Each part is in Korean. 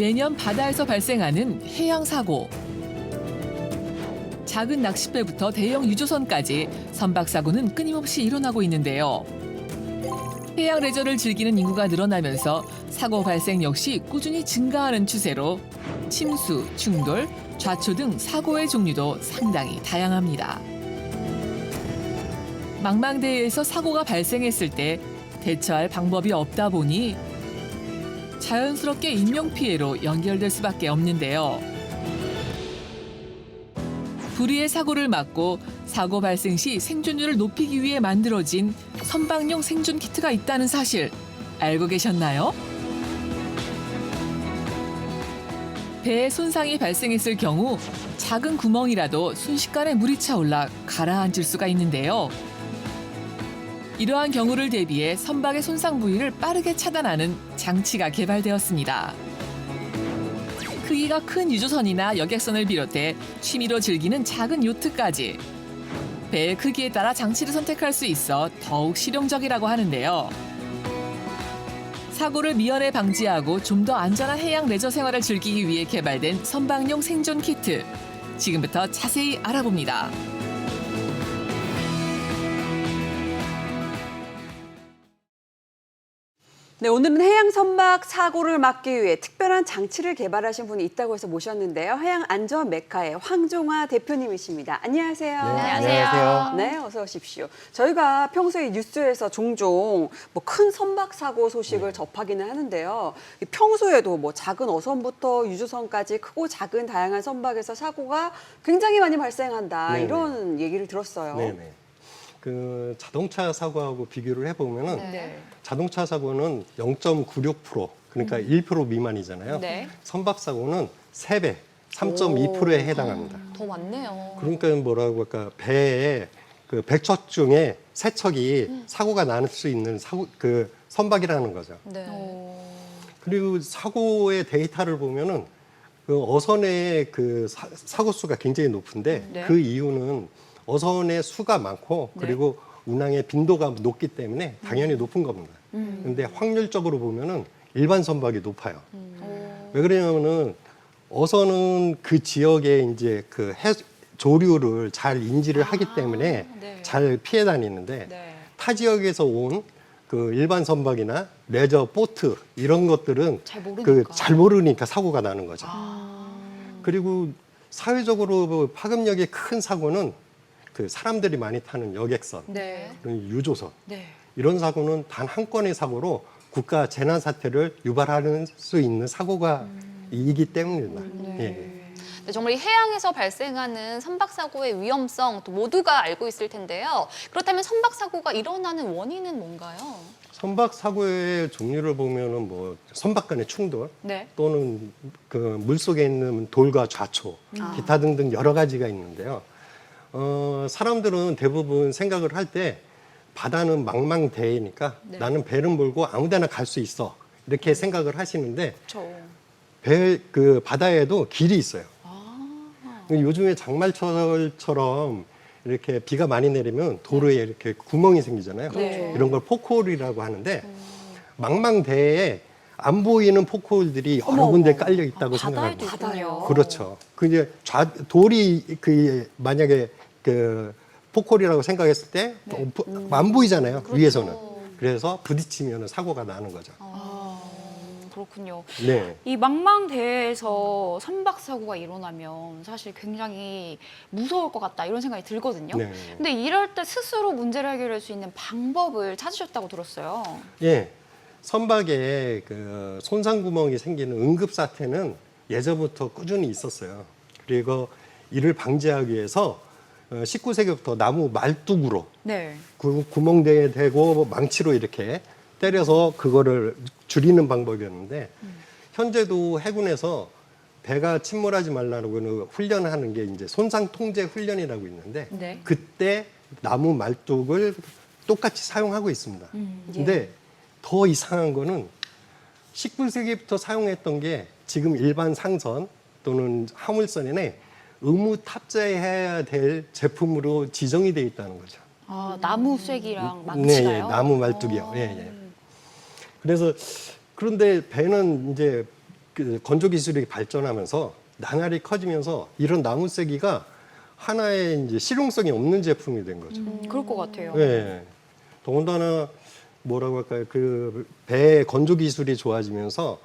매년 바다에서 발생하는 해양 사고. 작은 낚싯배부터 대형 유조선까지 선박 사고는 끊임없이 일어나고 있는데요. 해양 레저를 즐기는 인구가 늘어나면서 사고 발생 역시 꾸준히 증가하는 추세로 침수, 충돌, 좌초 등 사고의 종류도 상당히 다양합니다. 망망대해에서 사고가 발생했을 때 대처할 방법이 없다 보니 자연스럽게 인명피해로 연결될 수밖에 없는데요. 불의의 사고를 막고 사고 발생 시 생존율을 높이기 위해 만들어진 선박용 생존 키트가 있다는 사실 알고 계셨나요? 배에 손상이 발생했을 경우 작은 구멍이라도 순식간에 물이 차올라 가라앉을 수가 있는데요. 이러한 경우를 대비해 선박의 손상 부위를 빠르게 차단하는 장치가 개발되었습니다. 크기가 큰 유조선이나 여객선을 비롯해 취미로 즐기는 작은 요트까지 배의 크기에 따라 장치를 선택할 수 있어 더욱 실용적이라고 하는데요. 사고를 미연에 방지하고 좀 더 안전한 해양 레저 생활을 즐기기 위해 개발된 선박용 생존 키트. 지금부터 자세히 알아봅니다. 네, 오늘은 해양 선박 사고를 막기 위해 특별한 장치를 개발하신 분이 있다고 해서 모셨는데요. 해양 안전 메카의 황종화 대표님이십니다. 안녕하세요. 네, 안녕하세요. 네, 어서 오십시오. 저희가 평소에 뉴스에서 종종 뭐 큰 선박 사고 소식을 접하기는 하는데요. 평소에도 뭐 작은 어선부터 유조선까지 크고 작은 다양한 선박에서 사고가 굉장히 많이 발생한다. 네네. 이런 얘기를 들었어요. 네네. 그 자동차 사고하고 비교를 해보면은 네. 자동차 사고는 0.96% 그러니까 1% 미만이잖아요. 네. 선박 사고는 3배, 3.2%에 해당합니다. 더 많네요. 그러니까 뭐라고 할까 배에 그 100척 중에 3척이 사고가 날 수 있는 그 선박이라는 거죠. 네. 그리고 사고의 데이터를 보면은 그 어선의 그 사고 수가 굉장히 높은데 네. 그 이유는 어선의 수가 많고 그리고 운항의 빈도가 높기 때문에 당연히 높은 겁니다. 근데 확률적으로 보면은 일반 선박이 높아요. 왜 그러냐면은 어선은 그 지역에 이제 그 조류를 잘 인지를 하기 때문에 네. 잘 피해 다니는데 네. 타 지역에서 온 그 일반 선박이나 레저 보트 이런 것들은 잘 모르니까. 그 잘 모르니까 사고가 나는 거죠. 그리고 사회적으로 파급력이 큰 사고는 그 사람들이 많이 타는 여객선, 네. 그리고 유조선 네. 이런 사고는 단 한 건의 사고로 국가 재난 사태를 유발할 수 있는 사고가 이기 때문입니다. 예. 네, 정말 이 해양에서 발생하는 선박 사고의 위험성 또 모두가 알고 있을 텐데요. 그렇다면 선박 사고가 일어나는 원인은 뭔가요? 선박 사고의 종류를 보면은 뭐 선박 간의 충돌 네. 또는 그 물속에 있는 돌과 좌초, 기타 등등 여러 가지가 있는데요. 사람들은 대부분 생각을 할 때 바다는 망망대해니까 나는 배를 몰고 아무데나 갈 수 있어 이렇게 생각을 하시는데 그 바다에도 길이 있어요. 요즘에 장마철처럼 이렇게 비가 많이 내리면 도로에 이렇게 구멍이 생기잖아요. 네. 이런 걸 포크홀이라고 하는데 망망대해에 안 보이는 포크홀들이 여러 어머, 군데 어머. 깔려 있다고 바다에도 생각합니다. 있군요. 그렇죠. 그 이제 돌이 그 만약에 그 포크홀이라고 생각했을 때 안 보이잖아요. 위에서는. 그래서 부딪히면 사고가 나는 거죠. 그렇군요. 네. 이 망망대해에서 선박 사고가 일어나면 사실 굉장히 무서울 것 같다 이런 생각이 들거든요. 네. 근데 이럴 때 스스로 문제를 해결할 수 있는 방법을 찾으셨다고 들었어요. 예. 선박에 그 손상 구멍이 생기는 응급 사태는 예전부터 꾸준히 있었어요. 그리고 이를 방지하기 위해서 19세기부터 나무 말뚝으로 네. 구멍대에 대고 망치로 이렇게 때려서 그거를 줄이는 방법이었는데 현재도 해군에서 배가 침몰하지 말라고 훈련하는 게 이제 손상 통제 훈련이라고 있는데 네. 그때 나무 말뚝을 똑같이 사용하고 있습니다. 근데 더 이상한 거는 19세기부터 사용했던 게 지금 일반 상선 또는 화물선에 의무 탑재해야 될 제품으로 지정이 돼 있다는 거죠. 아, 나무 쐐기랑 네, 망치가요? 나무 말뚝이요. 예, 예. 그래서 그런데 배는 이제 그 건조 기술이 발전하면서 나날이 커지면서 이런 나무 쐐기가 하나의 이제 실용성이 없는 제품이 된 거죠. 그럴 것 같아요. 네. 더군다나 뭐라고 할까요? 그 배 건조 기술이 좋아지면서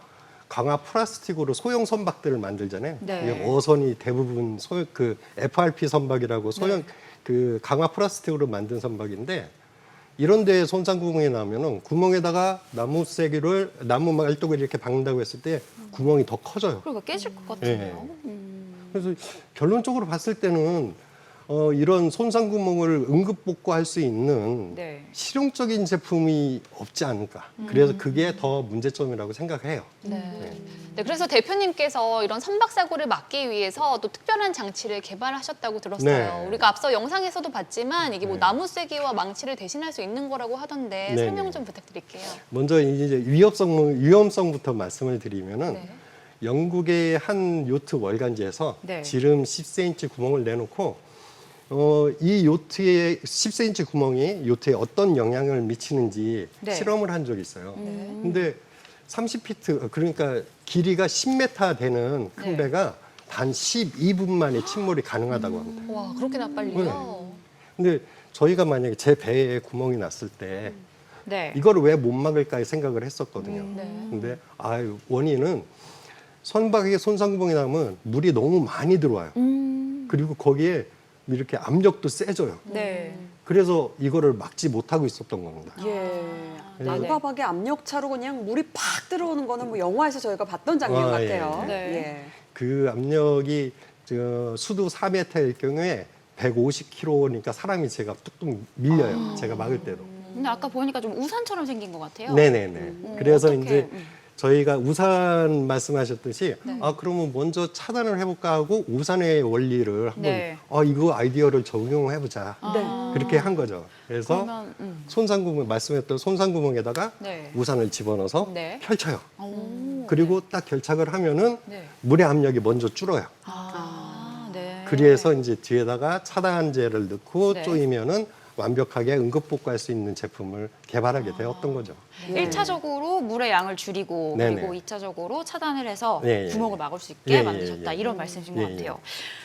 강화 플라스틱으로 소형 선박들을 만들잖아요. 네. 이게 어선이 대부분 그 FRP 선박이라고 소형 그 강화 플라스틱으로 만든 선박인데 이런 데에 손상 구멍이 나면은 구멍에다가 나무 말뚝을 이렇게 박는다고 했을 때 구멍이 더 커져요. 그러니까 깨질 것 같은데요. 그래서 결론적으로 봤을 때는 이런 손상 구멍을 응급 복구할 수 있는 네. 실용적인 제품이 없지 않을까. 그래서 그게 더 문제점이라고 생각해요. 네. 네, 그래서 대표님께서 이런 선박 사고를 막기 위해서 또 특별한 장치를 개발하셨다고 들었어요. 네. 우리가 앞서 영상에서도 봤지만 이게 뭐 네. 나무 쐐기와 망치를 대신할 수 있는 거라고 하던데 네, 설명 네. 좀 부탁드릴게요. 먼저 이제 위험성부터 말씀을 드리면은 네. 영국의 한 요트 월간지에서 네. 지름 10cm 구멍을 내놓고 이 요트의 10cm 구멍이 요트에 어떤 영향을 미치는지 네. 실험을 한 적이 있어요. 근데 30피트 그러니까 길이가 10m 되는 큰 네. 배가 단 12분 만에 침몰이 가능하다고 합니다. 와, 그렇게나 빨리요? 근데 저희가 만약에 제 배에 구멍이 났을 때 네. 이거를 왜 못 막을까 생각을 했었거든요. 네. 근데 원인은 선박에 손상구멍이 나면 물이 너무 많이 들어와요. 그리고 거기에 이렇게 압력도 세져요. 네. 그래서 이거를 막지 못하고 있었던 겁니다. 예. 네네. 안과박에 압력차로 그냥 물이 팍 들어오는 거는 뭐 영화에서 저희가 봤던 장면 아, 예, 같아요. 예. 네. 예. 그 압력이 수도 4m일 경우에 150kg니까 사람이 제가 뚝뚝 밀려요. 제가 막을 때도. 근데 아까 보니까 좀 우산처럼 생긴 것 같아요. 네네네. 그래서 어떡해. 이제 저희가 우산 말씀하셨듯이 그러면 먼저 차단을 해볼까 하고 우산의 원리를 한번 네. 이거 아이디어를 적용해보자. 아. 그렇게 한 거죠. 그래서 그러면 손상구멍 말씀했던 손상구멍에다가 네. 우산을 집어넣어서 네. 펼쳐요. 오. 그리고 딱 결착을 하면은 네. 물의 압력이 먼저 줄어요. 네. 그래서 이제 뒤에다가 차단제를 넣고 네. 조이면은 완벽하게 응급 복구할 수 있는 제품을 개발하게 되었던 거죠. 예. 1차적으로 물의 양을 줄이고 네네. 그리고 2차적으로 차단을 해서 예, 예, 구멍을 예. 막을 수 있게 예, 예, 만드셨다. 예. 이런 말씀이신 것 예, 예. 같아요.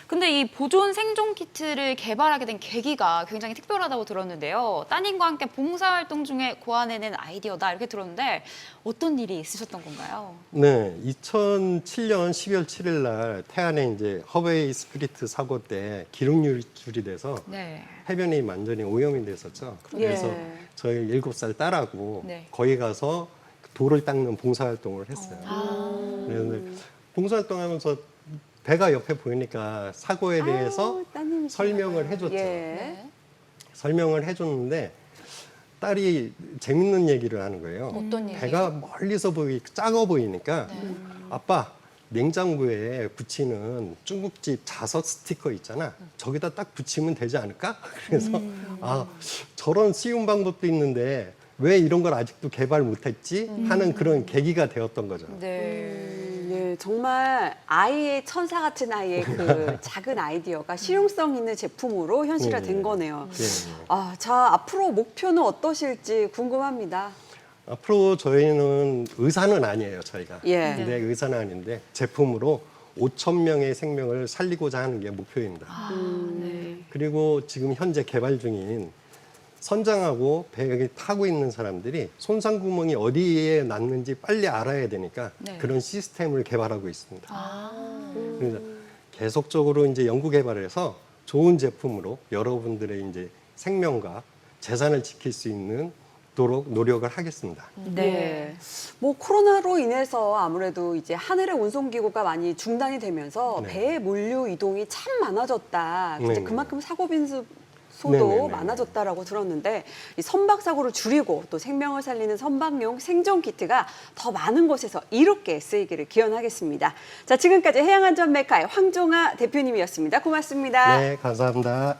근데 이 보존 생존 키트를 개발하게 된 계기가 굉장히 특별하다고 들었는데요. 따님과 함께 봉사활동 중에 고안해낸 아이디어다 이렇게 들었는데 어떤 일이 있으셨던 건가요? 네, 2007년 12월 7일 날 태안에 이제 허베이 스피리트 사고 때 기름 유출이 돼서 네. 해변이 완전히 오염이 됐었죠. 그래서 예. 저희 7살 딸하고 네. 거기 가서 돌을 닦는 봉사활동을 했어요. 아. 그런데 봉사활동하면서 배가 옆에 보이니까 사고에 대해서 아우, 따님이시구나. 설명을 해줬죠. 예. 네. 설명을 해줬는데 딸이 재밌는 얘기를 하는 거예요. 어떤 얘기예요? 배가 멀리서 작아 보이니까 네. 아빠 냉장고에 붙이는 중국집 자석 스티커 있잖아. 저기다 딱 붙이면 되지 않을까? 그래서 저런 쉬운 방법도 있는데 왜 이런 걸 아직도 개발 못했지? 하는 그런 계기가 되었던 거죠. 네. 예, 정말 아이의 천사 같은 아이의 그 작은 아이디어가 실용성 있는 제품으로 현실화된 네. 거네요. 네. 자, 앞으로 목표는 어떠실지 궁금합니다. 앞으로 저희는 의사는 아니에요, 저희가. 예. 근데 의사는 아닌데 제품으로 5천 명의 생명을 살리고자 하는 게 목표입니다. 네. 그리고 지금 현재 개발 중인 선장하고 배에 타고 있는 사람들이 손상 구멍이 어디에 났는지 빨리 알아야 되니까 네. 그런 시스템을 개발하고 있습니다. 아. 그래서 계속적으로 이제 연구 개발을 해서 좋은 제품으로 여러분들의 이제 생명과 재산을 지킬 수 있는 도록 노력을 하겠습니다. 네. 예. 뭐 코로나로 인해서 아무래도 이제 하늘의 운송기구가 많이 중단이 되면서 네. 배의 물류 이동이 참 많아졌다. 이제 네네. 그만큼 사고 빈수도 네네네. 많아졌다라고 들었는데 이 선박 사고를 줄이고 또 생명을 살리는 선박용 생존 키트가 더 많은 곳에서 이롭게 쓰이기를 기원하겠습니다. 자, 지금까지 해양안전 메카의 황종아 대표님이었습니다. 고맙습니다. 네, 감사합니다.